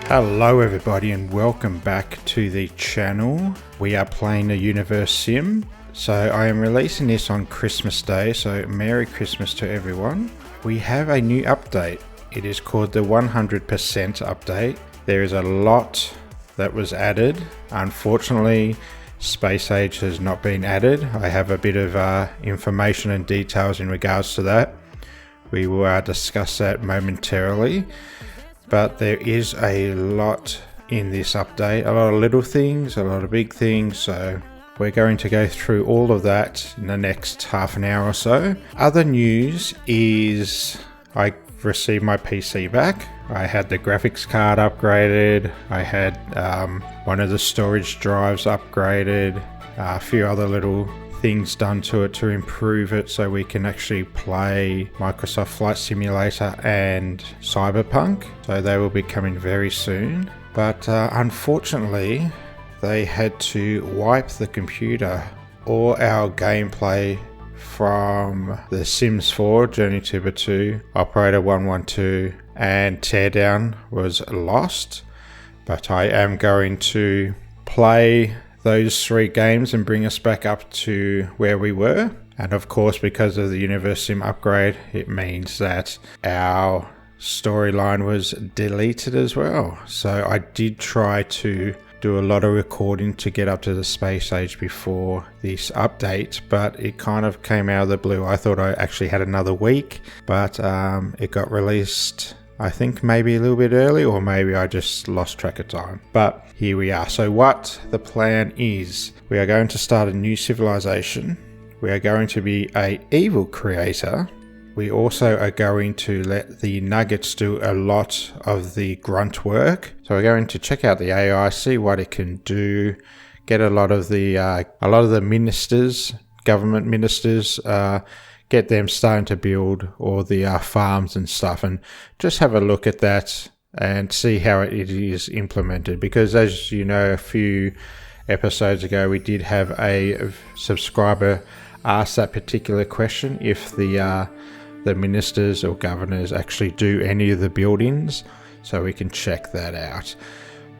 Hello everybody and welcome back to the channel. We are playing the Universim. So I am releasing this on Christmas Day, so Merry Christmas to everyone. We have a new update. It is called the 100% update. There is a lot that was added. Unfortunately, Space Age has not been added. I have a bit of information and details in regards to that. We will discuss that momentarily. But there is a lot in this update, a lot of little things, a lot of big things, so we're going to go through all of that in the next half an hour or so. Other news is I received my PC back. I had the graphics card upgraded, I had one of the storage drives upgraded, a few other little things done to it to improve it so we can actually play Microsoft Flight Simulator and Cyberpunk. So they will be coming very soon. But unfortunately, they had to wipe the computer. All our gameplay from The Sims 4, Journey Tuber 2, Operator 112 and Teardown was lost. But I am going to play those three games and bring us back up to where we were. And of course, because of the Universim upgrade, it means that our storyline was deleted as well. So I did try to do a lot of recording to get up to the Space Age before this update, but it kind of came out of the blue. I thought I actually had another week, but it got released, I think maybe a little bit early, or maybe I just lost track of time. But here we are. So what the plan is, we are going to start a new civilization. We are going to be a evil creator. We also are going to let the nuggets do a lot of the grunt work. So we're going to check out the AI, see what it can do, get a lot of the ministers, government ministers, get them starting to build all the farms and stuff, and just have a look at that and see how it is implemented. Because as you know, a few episodes ago we did have a subscriber ask that particular question, if the ministers or governors actually do any of the buildings, so we can check that out.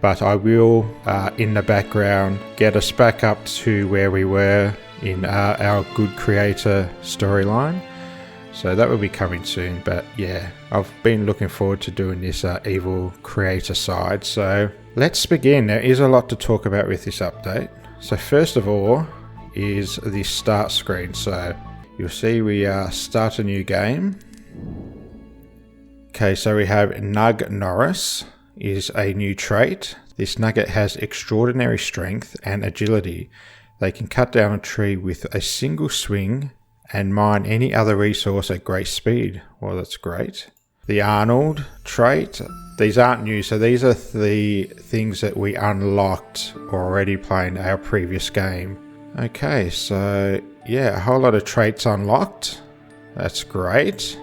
But I will in the background get us back up to where we were in our good creator storyline. So that will be coming soon. But yeah, I've been looking forward to doing this evil creator side. So let's begin. There is a lot to talk about with this update. So first of all is the start screen. So you'll see we start a new game. Okay, so we have Nug Norris is a new trait. This nugget has extraordinary strength and agility. They can cut down a tree with a single swing and mine any other resource at great speed. Well, that's great. The Arnold trait, these aren't new, so these are the things that we unlocked already playing our previous game. Okay, so yeah, a whole lot of traits unlocked. That's great.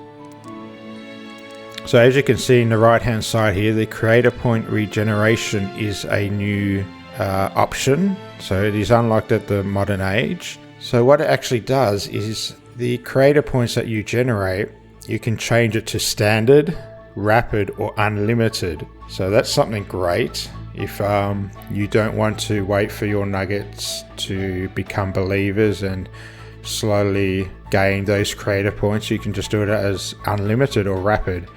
So as you can see in the right hand side here, the creator point regeneration is a new option. So it is unlocked at the modern age. So what it actually does is the creator points that you generate, you can change it to standard, rapid or unlimited. So that's something great. If you don't want to wait for your nuggets to become believers and slowly gain those creator points, you can just do it as unlimited or rapid,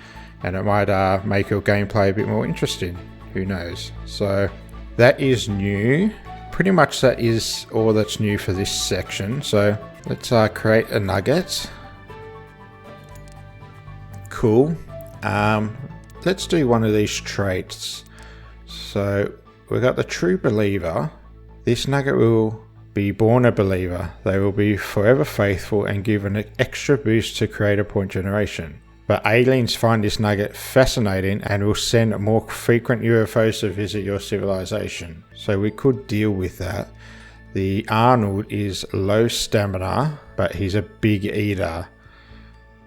and it might make your gameplay a bit more interesting. Who knows? So that is new. Pretty much that is all that's new for this section. So let's create a nugget. Cool. Let's do one of these traits. So we've got the true believer. This nugget will be born a believer. They will be forever faithful and give an extra boost to creator point generation. But aliens find this nugget fascinating and will send more frequent UFOs to visit your civilization. So we could deal with that. The Arnold is low stamina, but he's a big eater.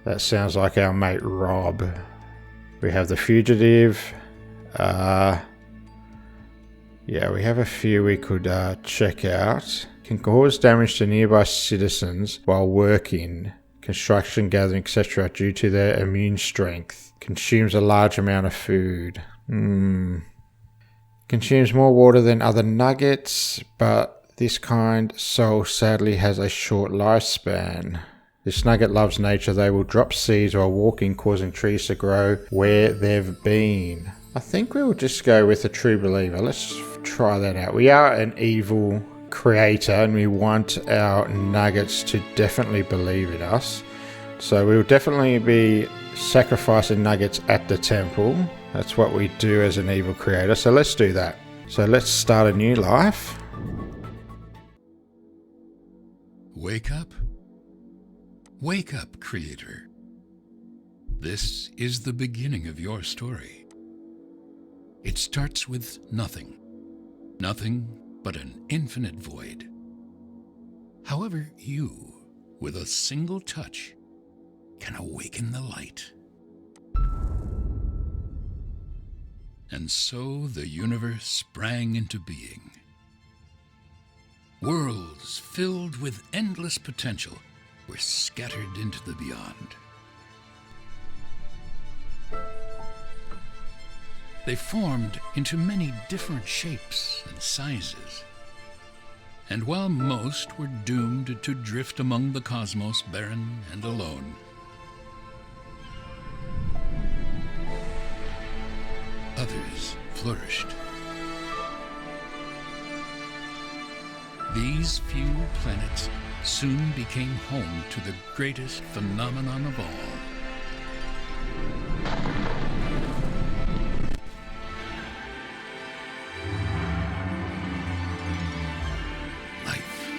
That sounds like our mate Rob. We have the fugitive. Yeah, we have a few we could check out. Can cause damage to nearby citizens while working. Construction, gathering, etc. due to their immune strength. Consumes a large amount of food. Consumes more water than other nuggets, but this kind soul sadly has a short lifespan. This nugget loves nature. They will drop seeds while walking, causing trees to grow where they've been. I think we'll just go with a true believer. Let's try that out. We are an evil creator and we want our nuggets to definitely believe in us. So we'll definitely be sacrificing nuggets at the temple. That's what we do as an evil creator. So let's do that. So let's start a new life. Wake up. Wake up, Creator. This is the beginning of your story. It starts with nothing. Nothing but an infinite void. However, you, with a single touch, can awaken the light. And so the universe sprang into being. Worlds filled with endless potential were scattered into the beyond. They formed into many different shapes and sizes. And while most were doomed to drift among the cosmos barren and alone, others flourished. These few planets soon became home to the greatest phenomenon of all. Life.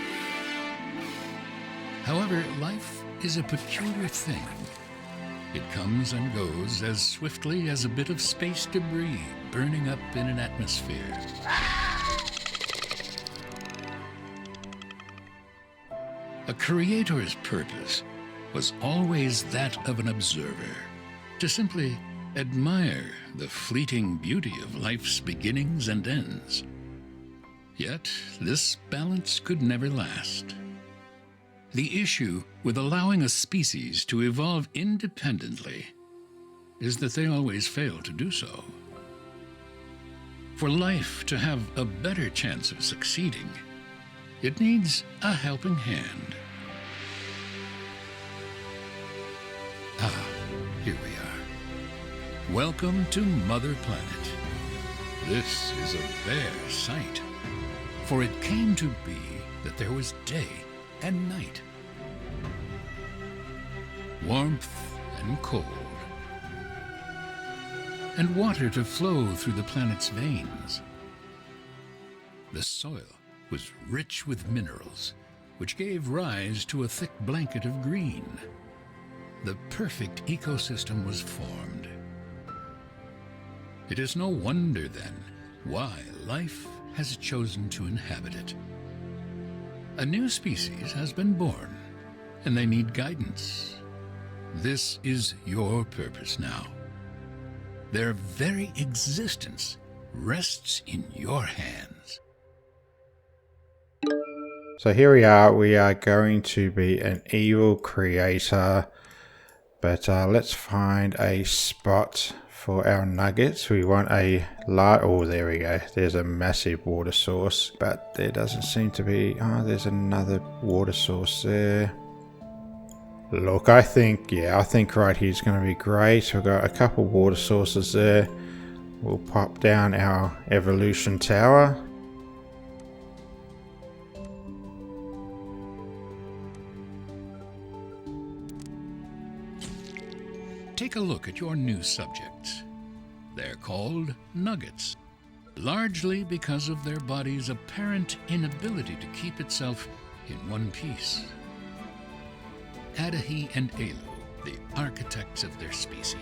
However, life is a peculiar thing. It comes and goes as swiftly as a bit of space debris burning up in an atmosphere. A creator's purpose was always that of an observer, to simply admire the fleeting beauty of life's beginnings and ends. Yet, this balance could never last. The issue with allowing a species to evolve independently is that they always fail to do so. For life to have a better chance of succeeding, it needs a helping hand. Ah, here we are. Welcome to Mother Planet. This is a bare sight, for it came to be that there was day and night, warmth and cold, and water to flow through the planet's veins. The soil was rich with minerals, which gave rise to a thick blanket of green. The perfect ecosystem was formed. It is no wonder, then, why life has chosen to inhabit it. A new species has been born, and they need guidance. This is your purpose now. Their very existence rests in your hands. So here we are going to be an evil creator, but let's find a spot for our nuggets. We want a large, oh there we go, there's a massive water source, but there doesn't seem to be, oh there's another water source there. Look, I think right here is going to be great. We've got a couple water sources there. We'll pop down our evolution tower. Take a look at your new subjects. They're called nuggets, largely because of their body's apparent inability to keep itself in one piece. Adahi and Elu, the architects of their species.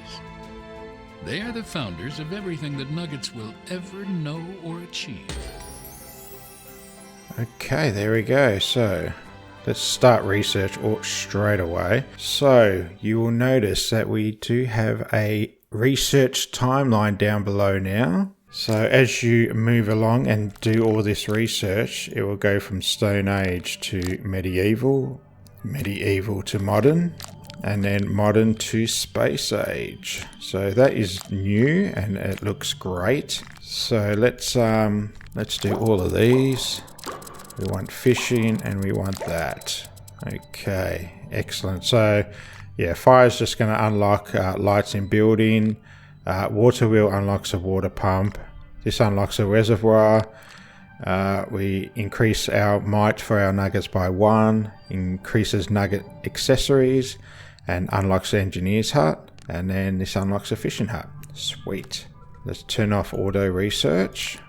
They are the founders of everything that nuggets will ever know or achieve. Okay, there we go. So let's start research straight away. So you will notice that we do have a research timeline down below now. So as you move along and do all this research, it will go from Stone Age to medieval, medieval to modern, and then modern to space age. So that is new and it looks great. So let's do all of these. We want fishing and we want that. Okay, excellent. So yeah, fire is just going to unlock lights in building. Water wheel unlocks a water pump. This unlocks a reservoir. We increase our might for our nuggets by 1, increases nugget accessories, and unlocks the engineer's hut. And then this unlocks a fishing hut. Sweet. Let's turn off auto research.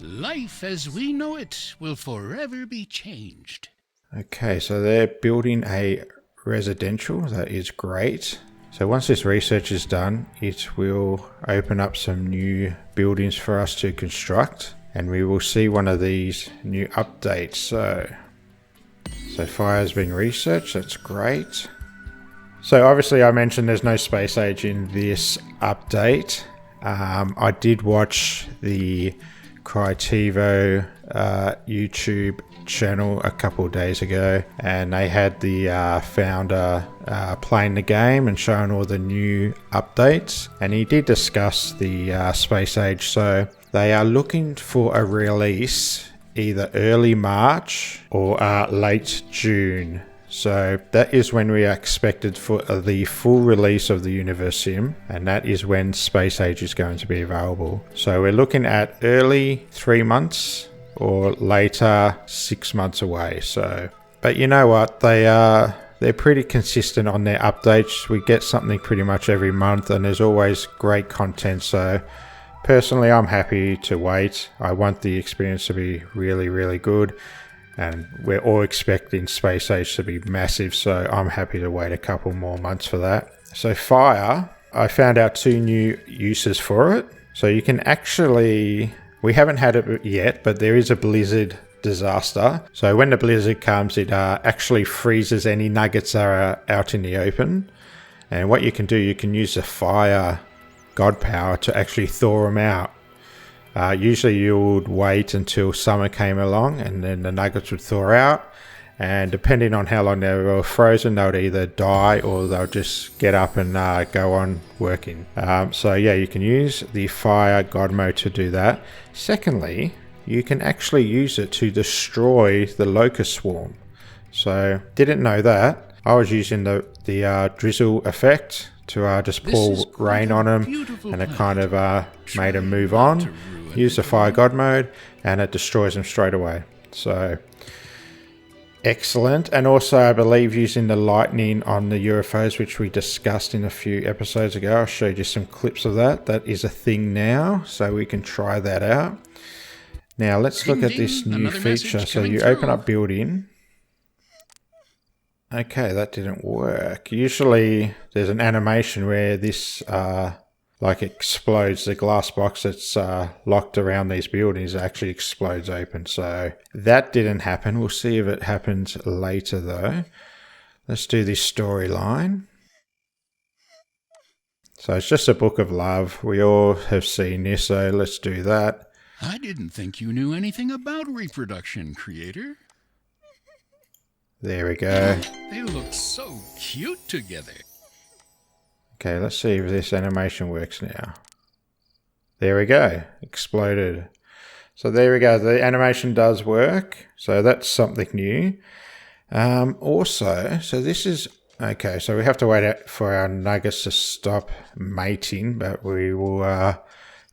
Life as we know it will forever be changed. Okay, so they're building a residential. That is great. So once this research is done, it will open up some new buildings for us to construct. And we will see one of these new updates. So fire has been researched. That's great. So obviously I mentioned there's no space age in this update. I did watch the Crytivo YouTube channel a couple of days ago, and they had the founder playing the game and showing all the new updates, and he did discuss the space age. So they are looking for a release either early March or late June. So that is when we are expected for the full release of the Universim, and that is when Space Age is going to be available. So we're looking at early 3 months or later 6 months away. So, but you know what? They're pretty consistent on their updates. We get something pretty much every month, and there's always great content. So personally, I'm happy to wait. I want the experience to be really, really good. And we're all expecting Space Age to be massive, so I'm happy to wait a couple more months for that. So fire, I found out 2 new uses for it. So you can actually, we haven't had it yet, but there is a blizzard disaster. So when the blizzard comes, it actually freezes any nuggets that are out in the open. And what you can do, you can use the fire god power to actually thaw them out. Usually you would wait until summer came along and then the nuggets would thaw out, and depending on how long they were frozen, they would either die or they'll just get up and go on working. So yeah, you can use the fire god mode to do that. Secondly, you can actually use it to destroy the locust swarm. So didn't know that. I was using the drizzle effect to just pour rain on them, and it kind of made them move on. Use the fire god mode and it destroys them straight away. So excellent. And also I believe using the lightning on the UFOs, which we discussed in a few episodes ago, I showed you some clips of that. That is a thing now, so we can try that out. Now let's look at this new feature. So you open up building. Okay, that didn't work. Usually there's an animation where this like explodes. The glass box that's locked around these buildings actually explodes open. So that didn't happen. We'll see if it happens later though. Let's do this storyline. So it's just a book of love. We all have seen this, so let's do that. I didn't think you knew anything about reproduction, creator. There we go. They look so cute together. Okay, let's see if this animation works now. There we go. Exploded. So there we go. The animation does work. So that's something new. Also, so this is... Okay, so we have to wait out for our nuggets to stop mating, but we will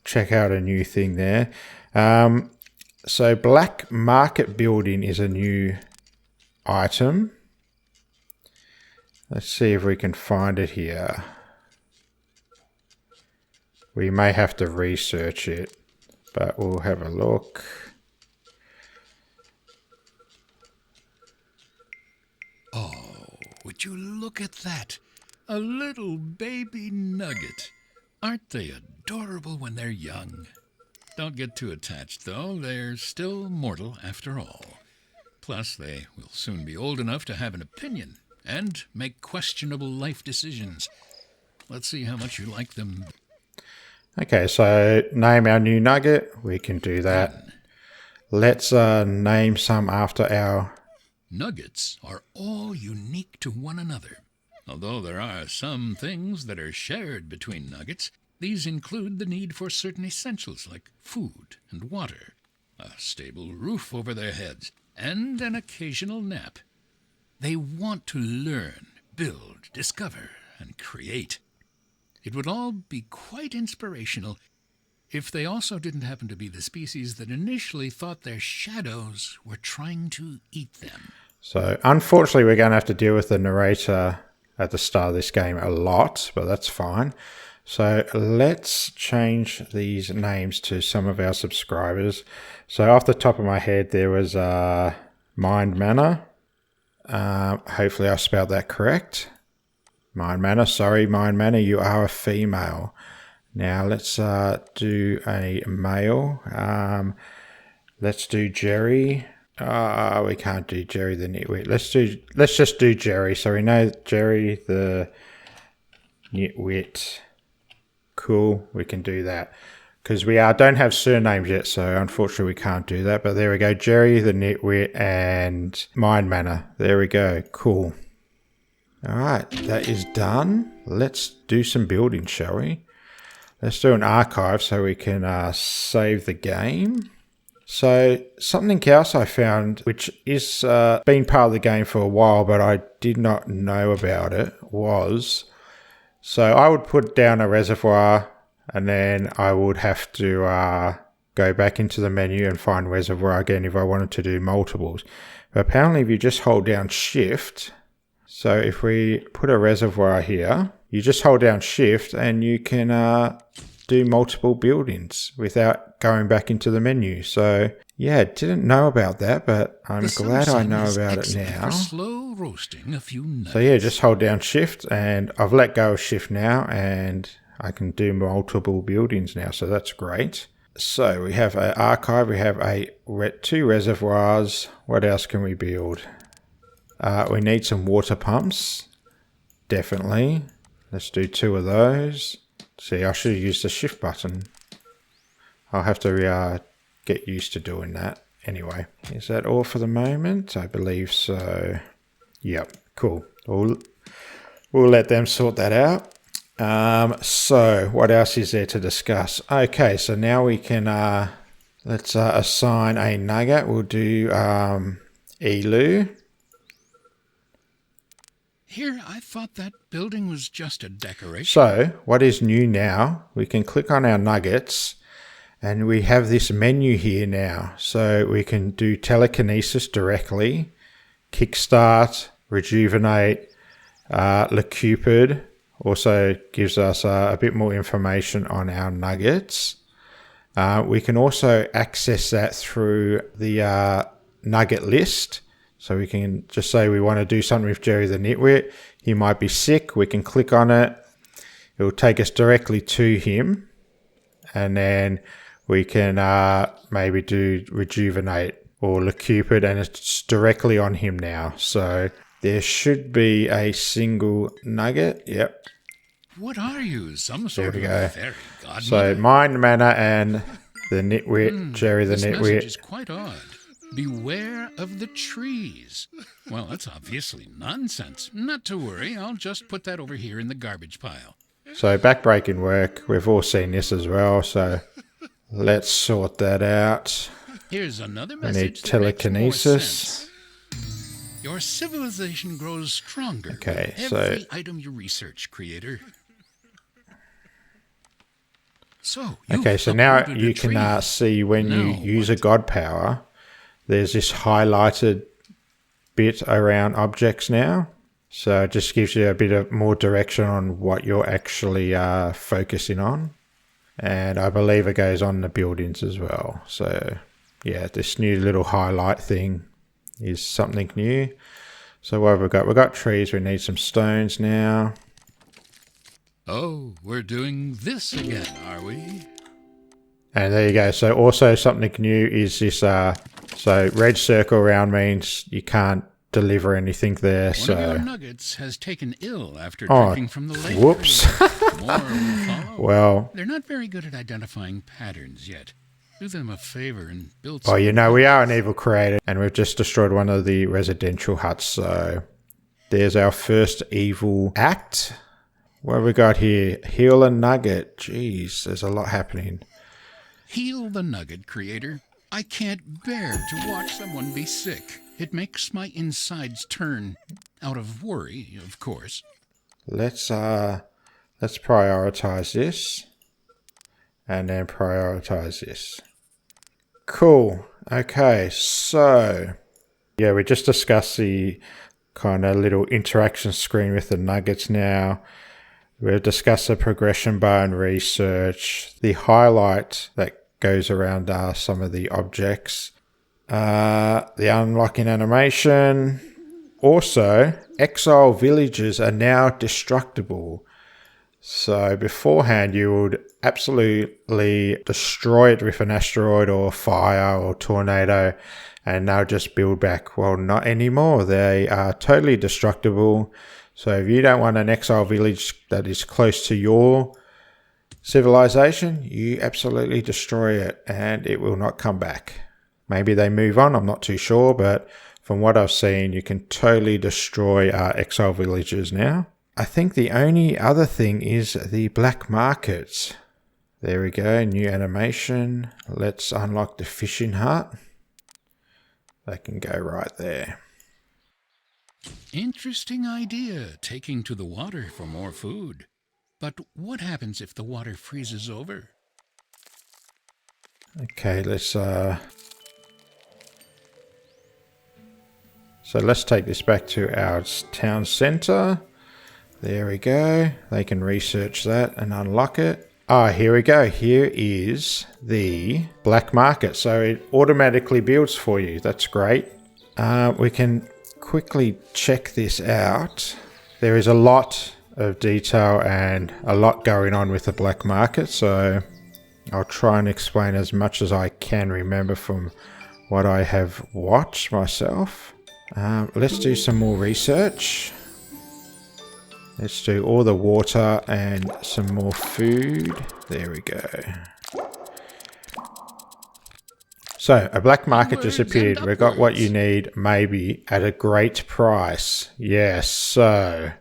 check out a new thing there. So black market building is a new item. Let's see if we can find it here. We may have to research it, but we'll have a look. Oh, would you look at that? A little baby nugget. Aren't they adorable when they're young? Don't get too attached, though. They're still mortal after all. Plus, they will soon be old enough to have an opinion and make questionable life decisions. Let's see how much you like them. Okay, so name our new nugget. We can do that. Let's name some after our... Nuggets are all unique to one another. Although there are some things that are shared between nuggets, these include the need for certain essentials like food and water, a stable roof over their heads, and an occasional nap. They want to learn, build, discover, and create. It would all be quite inspirational if they also didn't happen to be the species that initially thought their shadows were trying to eat them. So, unfortunately, we're going to have to deal with the narrator at the start of this game a lot, but that's fine. So, let's change these names to some of our subscribers. So, off the top of my head, there was Mind Manor. Hopefully, I spelled that correct. Mind Manor, sorry, Mind Manor, you are a female. Now, let's do a male. Let's do Jerry. We can't do Jerry the Nitwit. Let's just do Jerry. So we know Jerry the Nitwit. Cool, we can do that. Because we don't have surnames yet, so unfortunately we can't do that. But there we go, Jerry the Nitwit and Mind Manor. There we go, cool. Alright, that is done. Let's do some building, shall we? Let's do an archive so we can save the game. So something else I found, which is been part of the game for a while, but I did not know about it, was, so I would put down a reservoir and then I would have to go back into the menu and find reservoir again if I wanted to do multiples. But apparently if you just hold down shift, so if we put a reservoir here, you just hold down shift and you can do multiple buildings without going back into the menu. So yeah, didn't know about that, but I'm glad I know about it now. Slow roasting a few nuggets. So yeah, just hold down shift and I've let go of shift now and I can do multiple buildings now. So that's great. So we have an archive, we have two reservoirs. What else can we build? We need some water pumps. Definitely. Let's do 2 of those. See, I should have used the shift button. I'll have to get used to doing that. Anyway, is that all for the moment? I believe so. Yep, cool. We'll let them sort that out. So what else is there to discuss? Okay, so now we can, let's assign a nugget. We'll do Elu. Here, I thought that building was just a decoration. So, what is new now, we can click on our nuggets and we have this menu here now. So, we can do telekinesis directly, kickstart, rejuvenate, Le Cupid also gives us a bit more information on our nuggets. We can also access that through the nugget list. So we can just say we want to do something with Jerry the Nitwit. He might be sick. We can click on it. It will take us directly to him. And then we can maybe do rejuvenate or Le Cupid, and it's directly on him now. So there should be a single nugget. Yep. What are you? Some sort of fairy godmother? So Mind Manor and the Nitwit, Jerry the Nitwit. This message is quite odd. Beware of the trees. Well, that's obviously nonsense. Not to worry, I'll just put that over here in the garbage pile. So backbreaking work, we've all seen this as well, so let's sort that out. Here's another message. We need telekinesis. Your civilization grows stronger okay, with every item you research, creator. So now you can see when you use a god power, there's this highlighted bit around objects now. So it just gives you a bit of more direction on what you're actually focusing on. And I believe it goes on the buildings as well. So yeah, this new little highlight thing is something new. So what have we got? We've got trees. We need some stones now. Oh, we're doing this again, are we? And there you go. So also something new is this, so red circle around means you can't deliver anything there. One so of your nuggets has taken ill after drinking from the lake. Whoops. More will follow. Well, they're not very good at identifying patterns yet. Do them a favor and build we are an evil creator, and we've just destroyed one of the residential huts, so There's our first evil act. What have we got here? Heal a nugget. Jeez, there's a lot happening. Heal the nugget, creator. I can't bear to watch someone be sick. It makes my insides turn. Out of worry, of course. Let's prioritize this. And then prioritize this. Cool. Okay, so yeah, we just discussed the kind of little interaction screen with the nuggets now. We'll discuss the progression bar and research, the highlight that goes around some of the objects, the unlocking animation. Also, exile villages are now destructible. So beforehand, you would absolutely destroy it with an asteroid or fire or tornado, and now just build back. Well, not anymore. They are totally destructible. So if you don't want an exile village that is close to your civilization, you absolutely destroy it and it will not come back. Maybe they move on, I'm not too sure, but from what I've seen, you can totally destroy exile villages now. I think the only other thing is the black markets. There we go, new animation. Let's unlock the fishing hut. They can go right there. Interesting idea, taking to the water for more food. But what happens if the water freezes over? Okay, so let's take this back to our town center. There we go. They can research that and unlock it. Here we go. Here is the black market. So it automatically builds for you. That's great. We can quickly check this out. There is a lot of detail and a lot going on with the black market. So I'll try and explain as much as I can remember from what I have watched myself. Let's do some more research. Let's do all the water and some more food. There we go. So, a black market just appeared. We got what you need, maybe, at a great price. Yes, so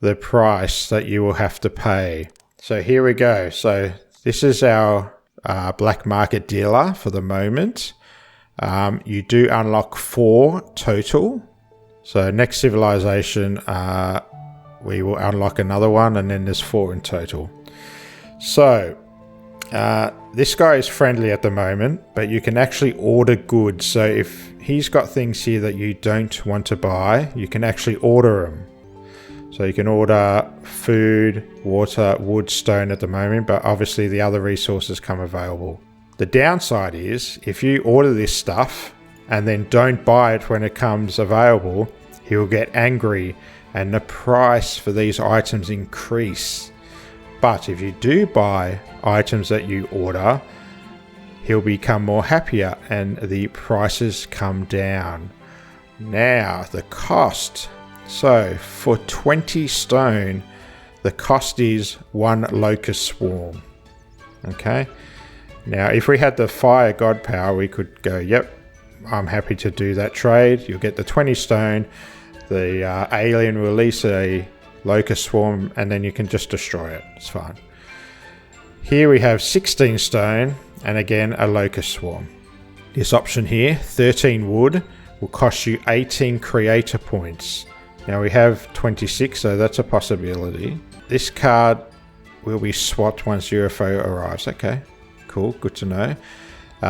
the price that you will have to pay. So here we go. So this is our black market dealer for the moment. You do unlock 4 total. So next civilization, we will unlock another one, and then there's 4 in total. So this guy is friendly at the moment, but you can actually order goods. So if he's got things here that you don't want to buy, you can actually order them. So you can order food, water, wood, stone at the moment, but obviously the other resources come available. The downside is if you order this stuff and then don't buy it when it comes available, he'll get angry and the price for these items increase. But if you do buy items that you order, he'll become more happier and the prices come down. Now, the cost. So, for 20 stone, the cost is 1 locust swarm. Okay? Now, if we had the fire god power, we could go, yep, I'm happy to do that trade. You'll get the 20 stone. The alien will release a locust swarm, and then you can just destroy it. It's fine. Here we have 16 stone, and again, a locust swarm. This option here, 13 wood, will cost you 18 creator points. Now we have 26, so that's a possibility. This card will be swapped once UFO arrives. Okay, cool, good to know.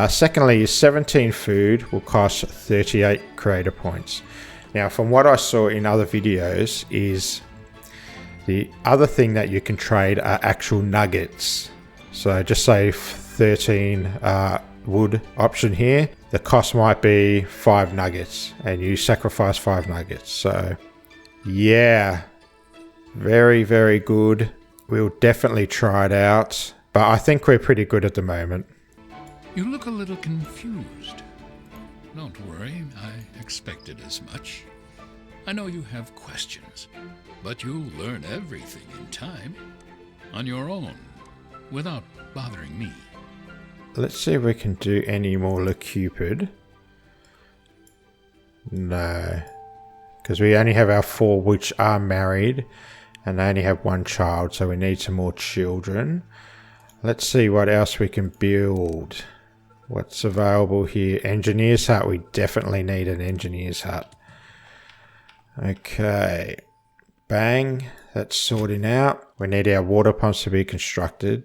Secondly, 17 food will cost 38 creator points. Now, from what I saw in other videos, is the other thing that you can trade are actual nuggets. So just say 13 wood option here. The cost might be 5 nuggets, and you sacrifice 5 nuggets. So yeah, very, very good. We'll definitely try it out, but I think we're pretty good at the moment. You look a little confused. Don't worry, I expected as much. I know you have questions, but you'll learn everything in time, on your own, without bothering me. Let's see if we can do any more Le Cupid. No, because we only have our 4 which are married, and they only have 1 child, so we need some more children. Let's see what else we can build. What's available here? Engineer's hut. We definitely need an engineer's hut. Okay. Bang. That's sorting out. We need our water pumps to be constructed.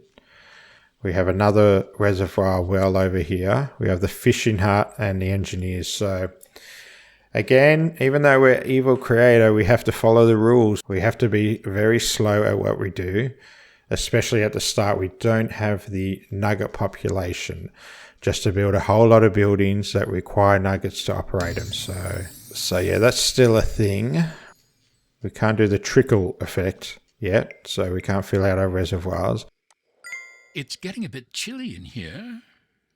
We have another reservoir well over here. We have the fishing hut and the engineers. So again, even though we're evil creator, we have to follow the rules. We have to be very slow at what we do, especially at the start. We don't have the nugget population just to build a whole lot of buildings that require nuggets to operate them. So yeah, that's still a thing. We can't do the trickle effect yet, so we can't fill out our reservoirs. It's getting a bit chilly in here.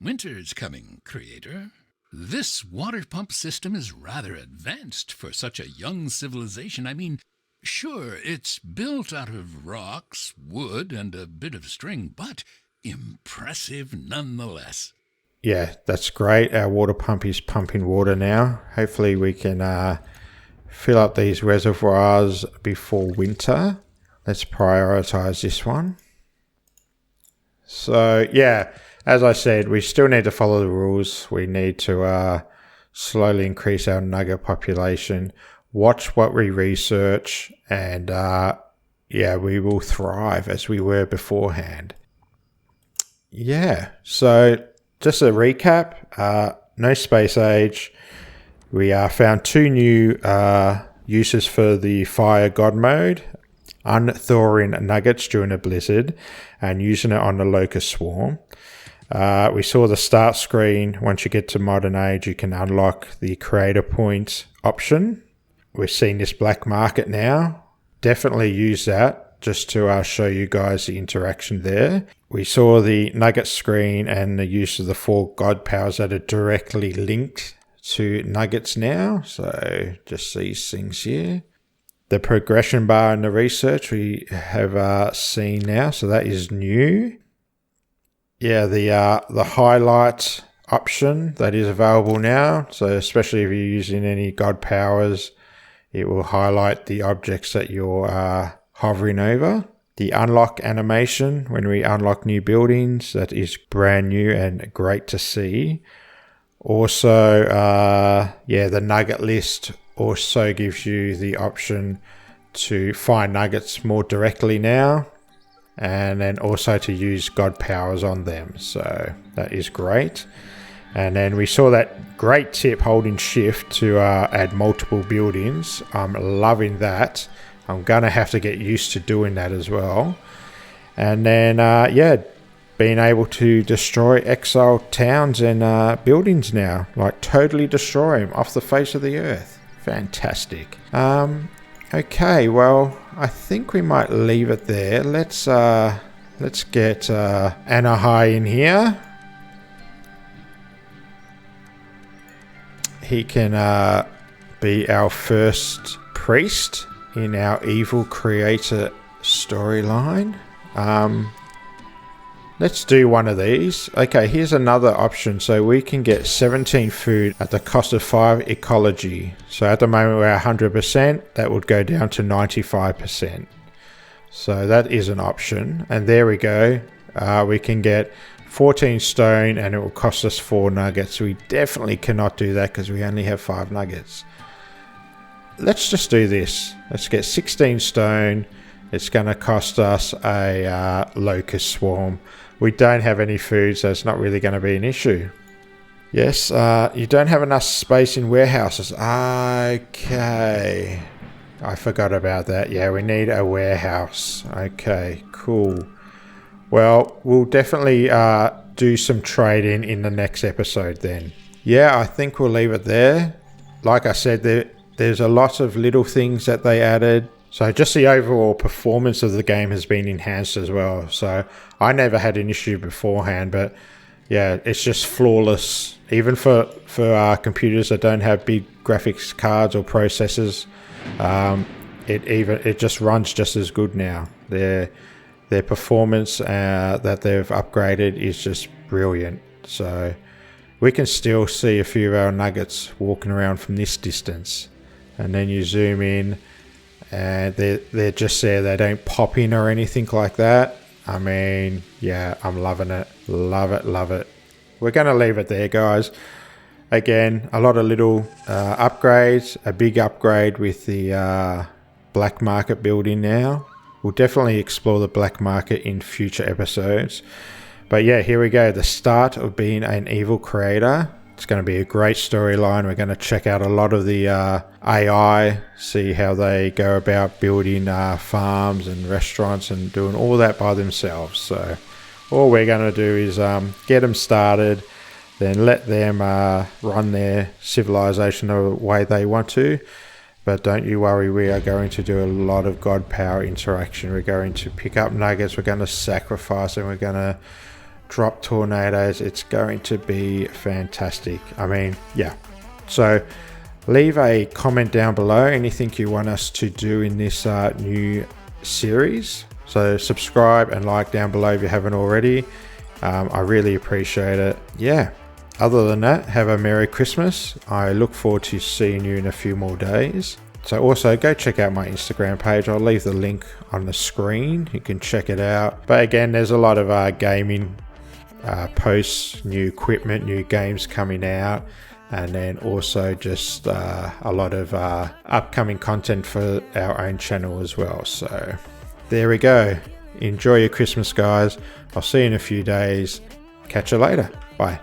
Winter's coming, creator. This water pump system is rather advanced for such a young civilization. I mean, sure, it's built out of rocks, wood, and a bit of string, but impressive nonetheless. Yeah, that's great. Our water pump is pumping water now. Hopefully we can fill up these reservoirs before winter. Let's prioritize this one. So yeah, as I said, we still need to follow the rules. We need to slowly increase our nugget population, watch what we research, and yeah, we will thrive as we were beforehand. Yeah, so just a recap, no space age. We found 2 new uses for the fire god mode. Unthawing nuggets during a blizzard and using it on the locust swarm. We saw the start screen. Once you get to modern age, you can unlock the creator points option. We're seeing this black market now. Definitely use that just to show you guys the interaction there. We saw the nugget screen and the use of the 4 god powers that are directly linked to nuggets now. So just these things here. The progression bar in the research we have seen now, so that is new. Yeah, the highlight option that is available now. So especially if you're using any god powers, it will highlight the objects that you're hovering over. The unlock animation when we unlock new buildings, that is brand new and great to see. Also, yeah, the nugget list also gives you the option to find nuggets more directly now, and then also to use god powers on them, so that is great. And then we saw that great tip, holding shift to add multiple buildings. I'm loving that. I'm gonna have to get used to doing that as well. And then yeah, being able to destroy exile towns and buildings now, like totally destroy them off the face of the earth. Fantastic. Okay, well, I think we might leave it there. Let's get Anahai in here. He can be our first priest in our evil creator storyline. Let's do one of these. Okay, here's another option. So we can get 17 food at the cost of 5 ecology. So at the moment we're 100%. That would go down to 95%. So that is an option. And there we go. We can get 14 stone and it will cost us 4 nuggets. We definitely cannot do that because we only have 5 nuggets. Let's just do this. Let's get 16 stone. It's going to cost us a locust swarm. We don't have any food, so it's not really going to be an issue. Yes, you don't have enough space in warehouses. Okay. I forgot about that. Yeah, we need a warehouse. Okay, cool. Well, we'll definitely do some trading in the next episode then. Yeah, I think we'll leave it there. Like I said, there's a lot of little things that they added. So just the overall performance of the game has been enhanced as well. So I never had an issue beforehand, but yeah, it's just flawless. Even for computers that don't have big graphics cards or processors, it just runs just as good now. Their performance that they've upgraded is just brilliant. So we can still see a few of our nuggets walking around from this distance. and then you zoom in and they're just there. They don't pop in or anything like that. I mean, yeah, I'm loving it. Love it, love it. We're going to leave it there, guys. Again, a lot of little upgrades, a big upgrade with the black market build in now. We'll definitely explore the black market in future episodes. But yeah, here we go. The start of being an evil creator. It's going to be a great storyline. We're going to check out a lot of the AI, see how they go about building farms and restaurants and doing all that by themselves. So all we're going to do is get them started, then let them run their civilization the way they want to. But don't you worry, we are going to do a lot of God power interaction. We're going to pick up nuggets, we're going to sacrifice, and we're going to drop tornadoes. It's going to be fantastic. I mean, yeah. So leave a comment down below, anything you want us to do in this new series. So subscribe and like down below if you haven't already. I really appreciate it. Yeah. Other than that, have a Merry Christmas. I look forward to seeing you in a few more days. So also go check out my Instagram page. I'll leave the link on the screen. You can check it out. But again, there's a lot of gaming posts, new equipment, new games coming out, and then also just a lot of upcoming content for our own channel as well. So there we go. Enjoy your Christmas, guys. I'll see you in a few days. Catch you later. Bye.